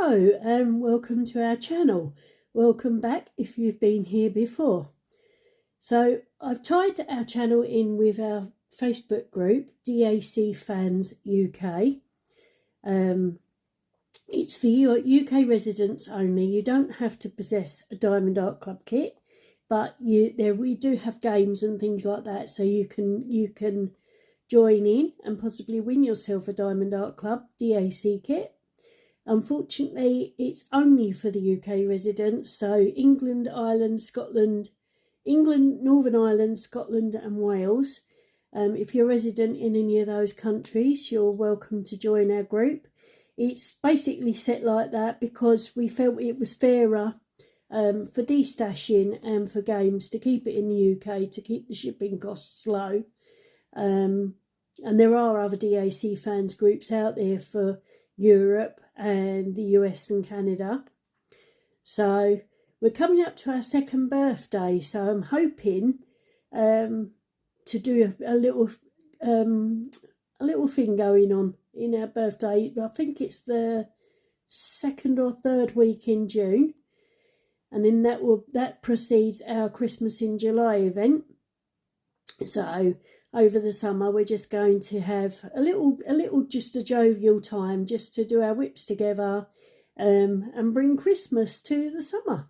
Hello and welcome to our channel. Welcome back if you've been here before. So I've tied our channel in with our Facebook group, DAC Fans UK. It's for you UK residents only. You don't have to possess a Diamond Art Club kit, but we do have games and things like that, so you can join in and possibly win yourself a Diamond Art Club DAC kit. Unfortunately, it's only for the UK residents, so England, Northern Ireland, Scotland and Wales. If you're a resident in any of those countries, you're welcome to join our group. It's basically set like that because we felt it was fairer for destashing and for games to keep it in the UK, to keep the shipping costs low. And there are other DAC fans groups out there for Europe and the US and Canada. So we're coming up to our second birthday, so I'm hoping to do a little thing going on in our birthday. I think it's the second or third week in June, and then that precedes our Christmas in July event. So over the summer we're just going to have a little just a jovial time, just to do our whips together and bring Christmas to the summer.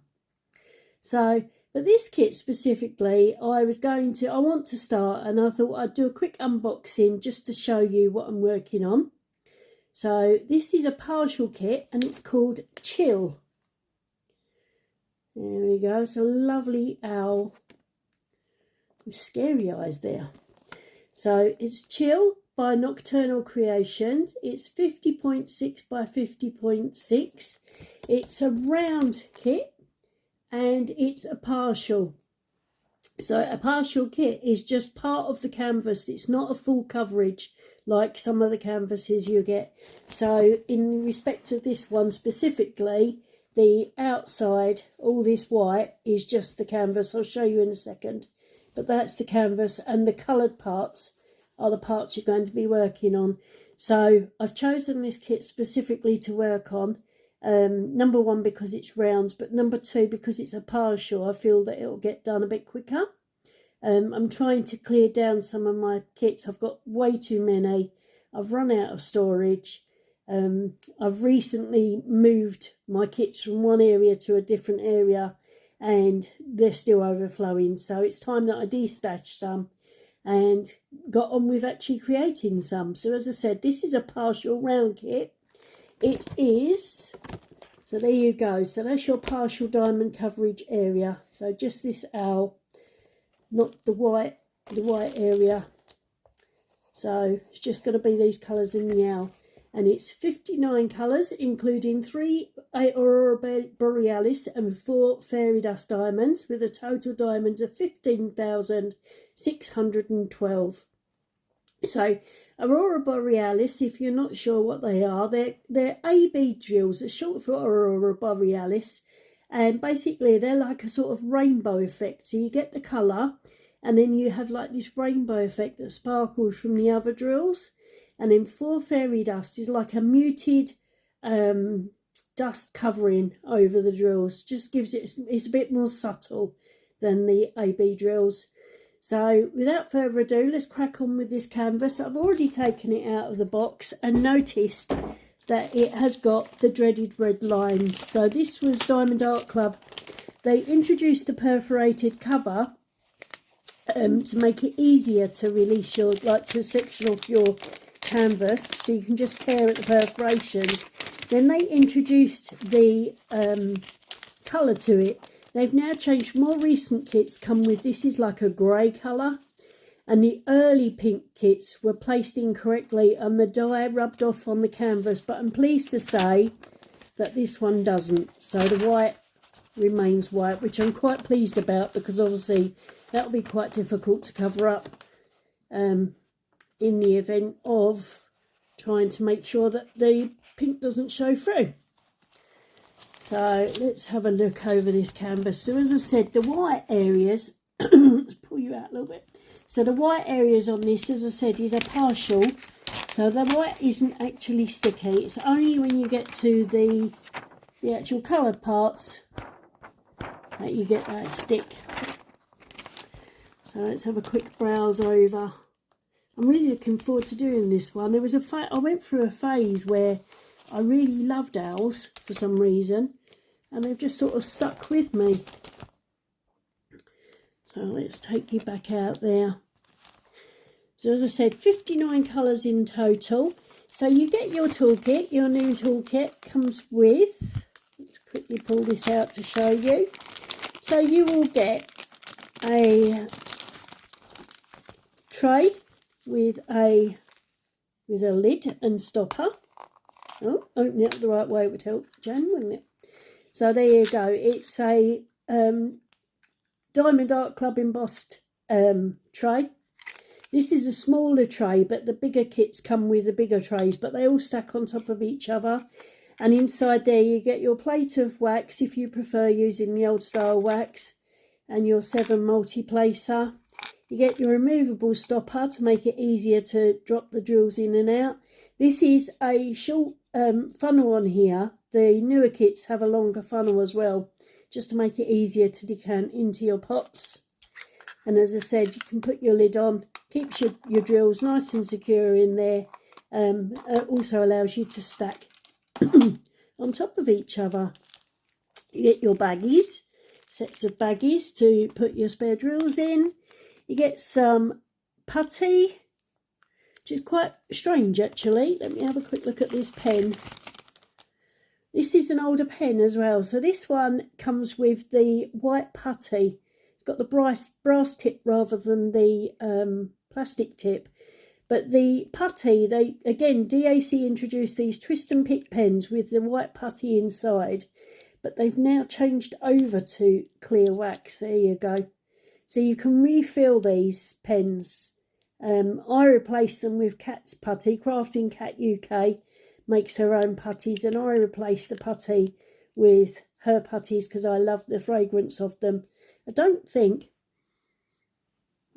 So, but this kit specifically, I want to start, and I thought I'd do a quick unboxing just to show you what I'm working on. So this is a partial kit and it's called Chill. There we go. It's a lovely owl with scary eyes there. So it's Chill by Nocturnal Creations. It's 50.6 by 50.6. It's a round kit and it's a partial. So a partial kit is just part of the canvas. It's not a full coverage like some of the canvases you get. So in respect of this one specifically, the outside, all this white, is just the canvas. I'll show you in a second. But that's the canvas, and the coloured parts are the parts you're going to be working on. So I've chosen this kit specifically to work on. Number one, because it's round, but number two, because it's a partial, I feel that it'll get done a bit quicker. I'm trying to clear down some of my kits. I've got way too many. I've run out of storage. I've recently moved my kits from one area to a different area, and they're still overflowing, so it's time that I destash some and got on with actually creating some. So as I said, this is a partial round kit. It is, so there you go, so that's your partial diamond coverage area. So just this owl, not the white area. So it's just going to be these colours in the owl. And it's 59 colours, including 3 Aurora Borealis and 4 Fairy Dust Diamonds, with a total diamonds of 15,612. So Aurora Borealis, if you're not sure what they are, they're AB drills. They're short for Aurora Borealis, and basically they're like a sort of rainbow effect. So you get the colour, and then you have like this rainbow effect that sparkles from the other drills. And then 4 Fairy Dust is like a muted dust covering over the drills. Just gives it's a bit more subtle than the AB drills. So without further ado, let's crack on with this canvas. I've already taken it out of the box and noticed that it has got the dreaded red lines. So this was Diamond Art Club. They introduced a perforated cover to make it easier to release to section off your canvas, so you can just tear at the perforations. Then they introduced the colour to it. They've now changed. More recent kits come with, this is like a grey colour, and the early pink kits were placed incorrectly and the dye rubbed off on the canvas, but I'm pleased to say that this one doesn't. So the white remains white, which I'm quite pleased about, because obviously that'll be quite difficult to cover up in the event of trying to make sure that the pink doesn't show through. So let's have a look over this canvas. So as I said, the white areas, let's pull you out a little bit. So the white areas on this, as I said, is a partial. So the white isn't actually sticky. It's only when you get to the the actual coloured parts that you get that stick. So let's have a quick browse over. I'm really looking forward to doing this one. There was I went through a phase where I really loved owls for some reason, and they've just sort of stuck with me. So let's take you back out there. So as I said, 59 colours in total. So you get your toolkit. Your new toolkit comes with, let's quickly pull this out to show you. So you will get a tray with a lid and stopper. Oh, open it up the right way would help, Jan, wouldn't it? So there you go. It's a Diamond Art Club embossed tray. This is a smaller tray, but the bigger kits come with the bigger trays, but they all stack on top of each other. And inside there you get your plate of wax if you prefer using the old style wax, and your 7 multi-placer. You get your removable stopper to make it easier to drop the drills in and out. This is a short funnel on here. The newer kits have a longer funnel as well, just to make it easier to decant into your pots. And as I said, you can put your lid on, keeps your drills nice and secure in there. It also allows you to stack on top of each other. You get your baggies, sets of baggies to put your spare drills in. You get some putty, which is quite strange actually. Let me have a quick look at this pen. This is an older pen as well. So this one comes with the white putty. It's got the brass tip rather than the plastic tip. But the putty, DAC introduced these twist and pick pens with the white putty inside. But they've now changed over to clear wax. There you go. So you can refill these pens. I replace them with Cat's putty. Crafting Cat UK makes her own putties, and I replace the putty with her putties because I love the fragrance of them. I don't think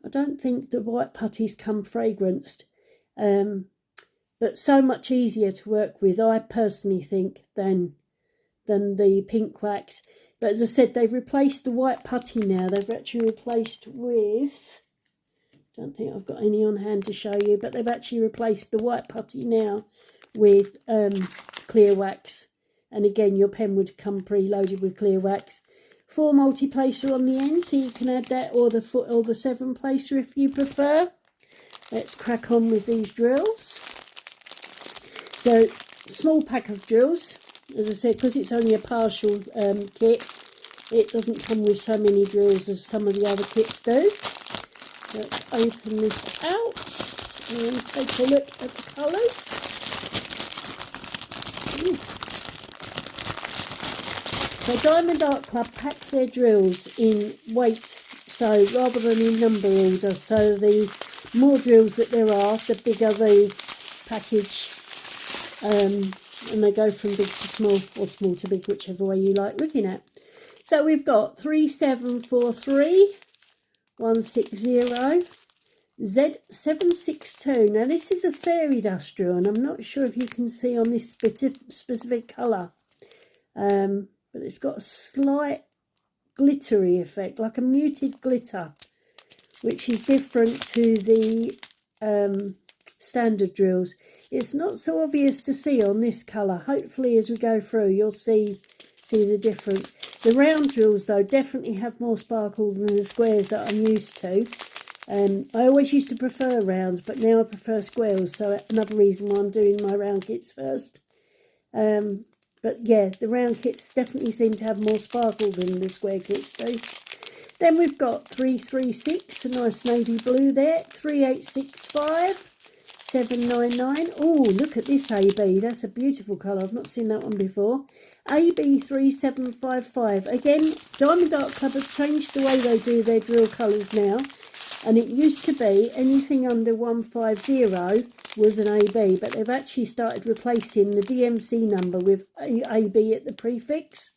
the white putties come fragranced, but so much easier to work with, I personally think, than the pink wax. But as I said, they've replaced the white putty now. They've actually replaced with, don't think I've got any on hand to show you, but they've actually replaced the white putty now with clear wax. And again, your pen would come preloaded with clear wax. 4 multi-placer on the end, so you can add that, or the 7 placer if you prefer. Let's crack on with these drills. So, small pack of drills. As I said, because it's only a partial kit, it doesn't come with so many drills as some of the other kits do. Let's open this out and take a look at the colours. So Diamond Art Club pack their drills in weight, so rather than in number order. So the more drills that there are, the bigger the package. And they go from big to small, or small to big, whichever way you like looking at. So we've got 3743, 160, Z762. Now this is a fairy dust drill, and I'm not sure if you can see on this specific colour, but it's got a slight glittery effect, like a muted glitter, which is different to the standard drills. It's not so obvious to see on this colour. Hopefully as we go through you'll see the difference. The round drills though definitely have more sparkle than the squares that I'm used to. I always used to prefer rounds, but now I prefer squares, so another reason why I'm doing my round kits first. But yeah, the round kits definitely seem to have more sparkle than the square kits do. Then we've got 336, a nice navy blue there, 3865. 799. Oh, look at this AB. That's a beautiful colour. I've not seen that one before. AB 3755. Again, Diamond Art Club have changed the way they do their drill colours now. And it used to be anything under 150 was an AB, but they've actually started replacing the DMC number with AB at the prefix.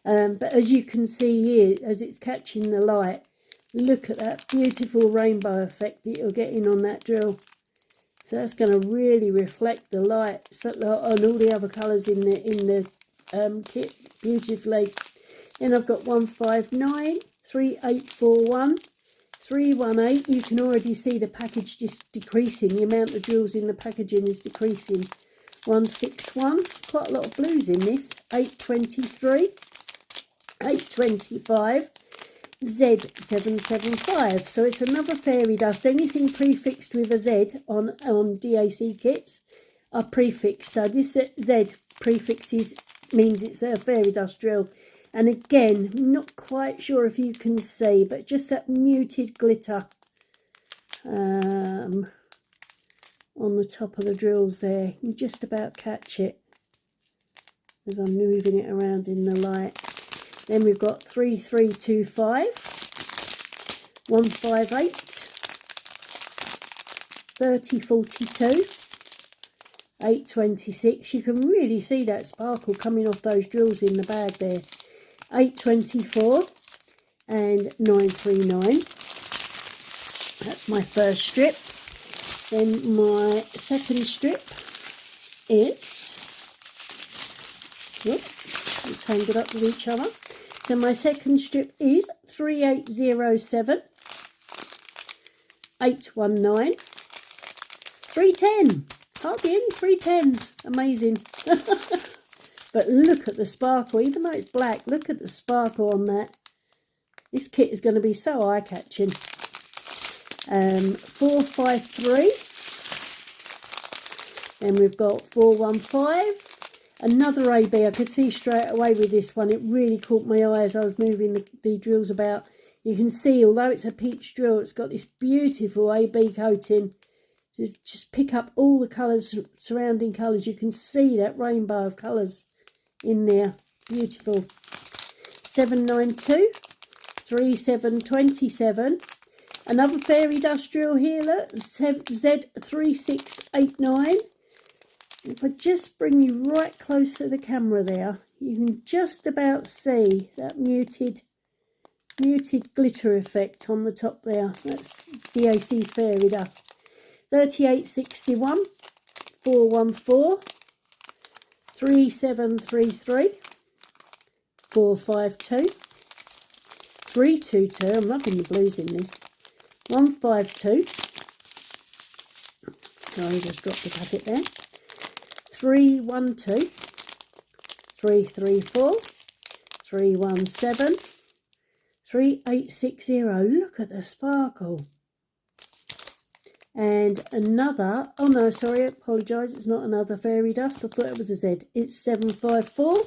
But as you can see here, as it's catching the light, look at that beautiful rainbow effect that you're getting on that drill. So that's going to really reflect the light on all the other colours in the kit beautifully. Then I've got 159, 3841, 318. You can already see the package just decreasing. The amount of drills in the packaging is decreasing. 161. There's quite a lot of blues in this. 823, 825, Z775. So it's another fairy dust. Anything prefixed with a Z on DAC kits are prefixed. So this Z prefixes means it's a fairy dust drill. And again, not quite sure if you can see, but just that muted glitter on the top of the drills there. You can just about catch it as I'm moving it around in the light. Then we've got 3325, 158, 3042, 826. You can really see that sparkle coming off those drills in the bag there. 824 and 939. That's my first strip. Then my second strip is, we'll tangle up with each other. So my second strip is 3807, 819, 310. Hardly any 310s. Amazing. But look at the sparkle. Even though it's black, look at the sparkle on that. This kit is going to be so eye-catching. 453. Then we've got 415. Another AB. I could see straight away with this one. It really caught my eye as I was moving the drills about. You can see, although it's a peach drill, it's got this beautiful AB coating. Just pick up all the colours, surrounding colours. You can see that rainbow of colours in there. Beautiful. 792, 3727. Another fairy dust drill here, look, Z3689. If I just bring you right close to the camera there, you can just about see that muted glitter effect on the top there. That's DAC's fairy dust. 3861, 414, 3733, 452, 322. I'm loving the blues in this. 152. Sorry, just dropped the packet there. 312, 334, 317, 3860. Look at the sparkle. And another, oh no, sorry, I apologise, it's not another fairy dust. I thought it was a Z. It's 754.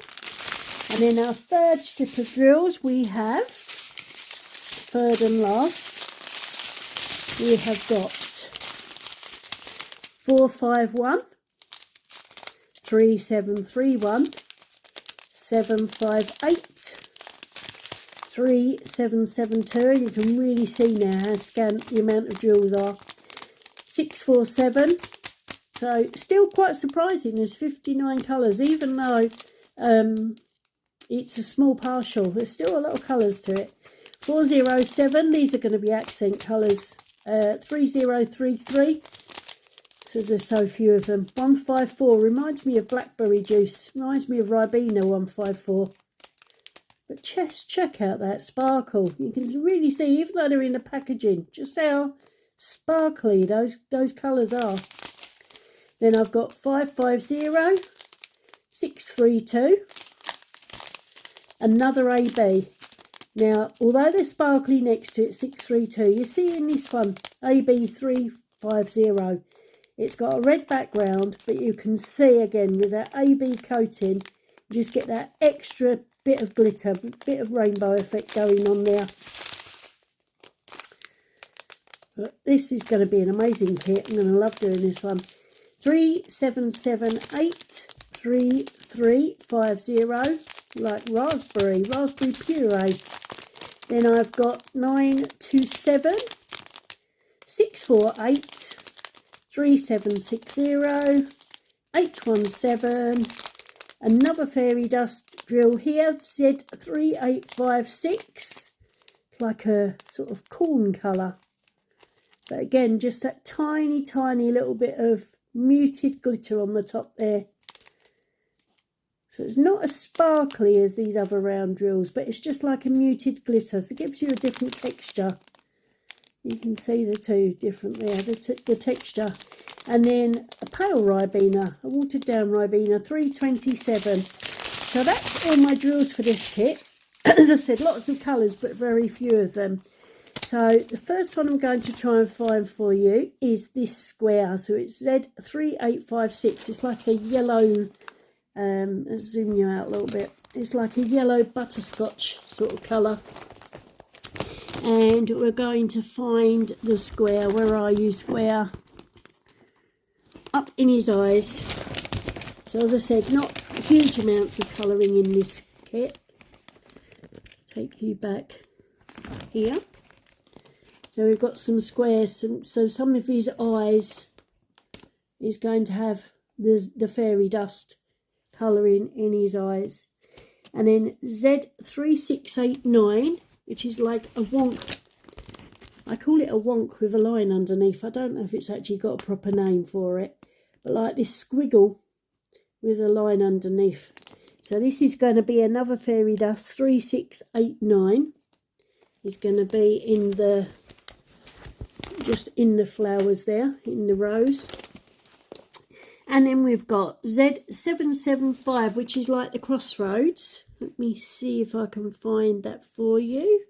And then our third strip of drills, we have, third and last, we have got 451, 3731, 758, 3772. You can really see now how scant the amount of drills are. 647. So still quite surprising. There's 59 colours, even though it's a small partial. There's still a lot of colours to it. 407. These are going to be accent colours. 3033. So there's so few of them. 154 reminds me of blackberry juice. Reminds me of Ribena 154. But just check out that sparkle. You can really see, even though they're in the packaging, just how sparkly those colours are. Then I've got 550, 632, another AB. Now, although they're sparkly next to it, 632, you see in this one, AB 350, it's got a red background, but you can see again with that AB coating, you just get that extra bit of glitter, bit of rainbow effect going on there. But this is going to be an amazing kit. I'm going to love doing this one. 3778, 3350, like raspberry puree. Then I've got 927, 648, 3760, 817. Another fairy dust drill here, Z3856, like a sort of corn colour. But again, just that tiny, tiny little bit of muted glitter on the top there. So it's not as sparkly as these other round drills, but it's just like a muted glitter. So it gives you a different texture. You can see the two different there, the texture. And then a pale Ribena, a watered down Ribena, 327. So that's all my drills for this kit. As I said, lots of colours, but very few of them. So the first one I'm going to try and find for you is this square. So it's Z3856. It's like a yellow, let's zoom you out a little bit. It's like a yellow butterscotch sort of colour. And we're going to find the square. Where are you, square? Up in his eyes. So as I said, not huge amounts of colouring in this kit. Take you back here. So we've got some squares. So some of his eyes is going to have the fairy dust colouring in his eyes. And then Z3689, which is like a wonk. I call it a wonk with a line underneath. I don't know if it's actually got a proper name for it. But like this squiggle with a line underneath. So this is going to be another fairy dust. 3689 is going to be in the, just in the flowers there, in the rows. And then we've got Z775, which is like the crossroads. Let me see if I can find that for you.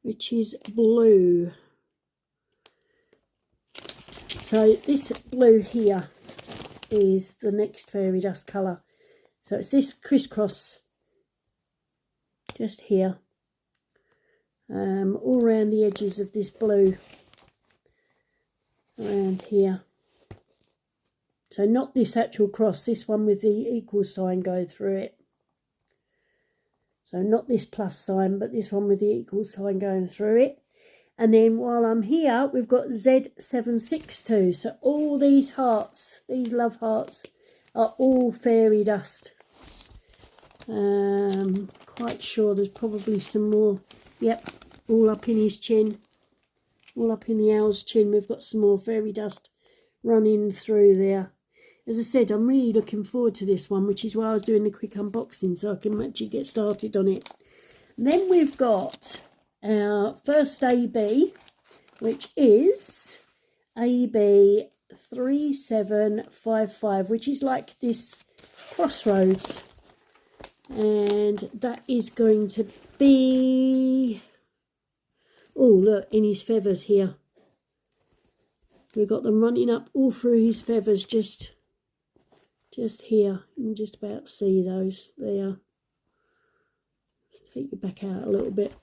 Which is blue. So this blue here is the next fairy dust colour. So it's this crisscross just here. All around the edges of this blue. Around here. So not this actual cross, this one with the equal sign going through it. So not this plus sign, but this one with the equal sign going through it. And then while I'm here, we've got Z762. So all these hearts, these love hearts, are all fairy dust. Quite sure there's probably some more. Yep, all up in his chin. All up in the owl's chin, we've got some more fairy dust running through there. As I said, I'm really looking forward to this one, which is why I was doing the quick unboxing, so I can actually get started on it. And then we've got our first AB, which is AB 3755, which is like this crossroads. And that is going to be... Oh, look, in his feathers here. We've got them running up all through his feathers, just here. You can just about see those there. Take you back out a little bit.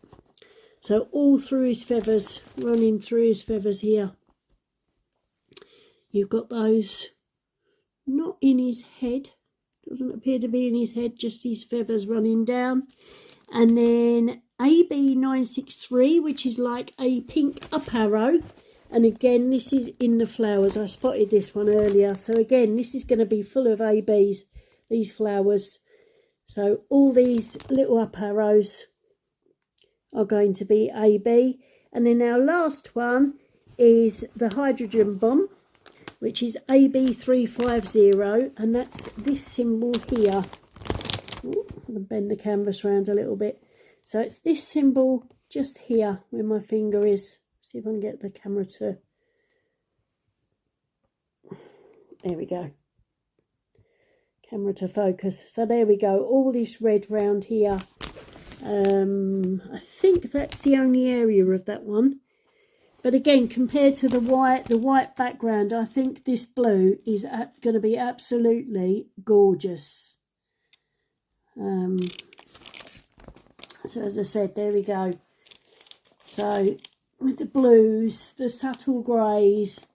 So all through his feathers, running through his feathers here. You've got those not in his head. Doesn't appear to be in his head, just his feathers running down. And then AB963, which is like a pink up arrow. And again, this is in the flowers. I spotted this one earlier. So again, this is going to be full of ABs, these flowers. So all these little up arrows are going to be AB. And then our last one is the hydrogen bomb, which is AB350. And that's this symbol here. Ooh, I'm going to bend the canvas around a little bit. So it's this symbol just here where my finger is. See if I can get the camera to... There we go. Camera to focus. So there we go. All this red round here. I think that's the only area of that one. But again, compared to the white background, I think this blue is going to be absolutely gorgeous. So as I said, there we go. So with the blues, the subtle greys,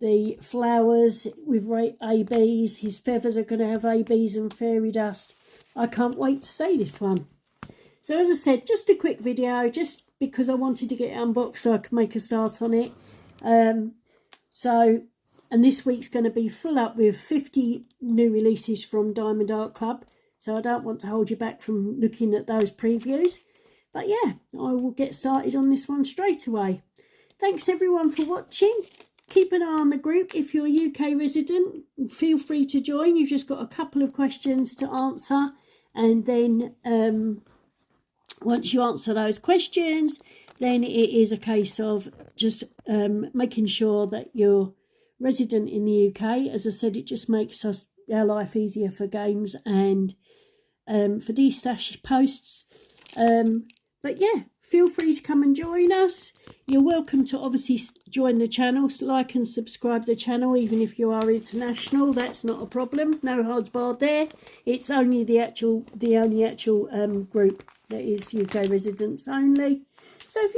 the flowers with ABs, his feathers are going to have ABs and fairy dust. I can't wait to see this one. So as I said, just a quick video, just because I wanted to get it unboxed so I can make a start on it. And this week's going to be full up with 50 new releases from Diamond Art Club. So I don't want to hold you back from looking at those previews. But yeah, I will get started on this one straight away. Thanks everyone for watching. keep an eye on the group. If you're a UK resident, feel free to join. You've just got a couple of questions to answer, and then once you answer those questions, then it is a case of just making sure that you're resident in the UK. As I said, it just makes our life easier for games and for these stash posts. But yeah, feel free to come and join us. You're welcome to obviously join the channel, like and subscribe the channel, even if you are international. That's not a problem. No holds barred there. It's only the only actual group that is UK residents only. So if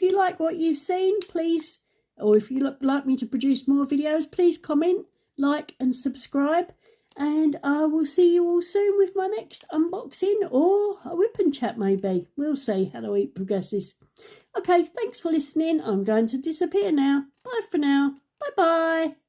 you like what you've seen, please, or if you like me to produce more videos, please comment, like and subscribe. And I will see you all soon with my next unboxing or a whip and chat maybe. We'll see how the week progresses. Okay, thanks for listening. I'm going to disappear now. Bye for now. Bye-bye.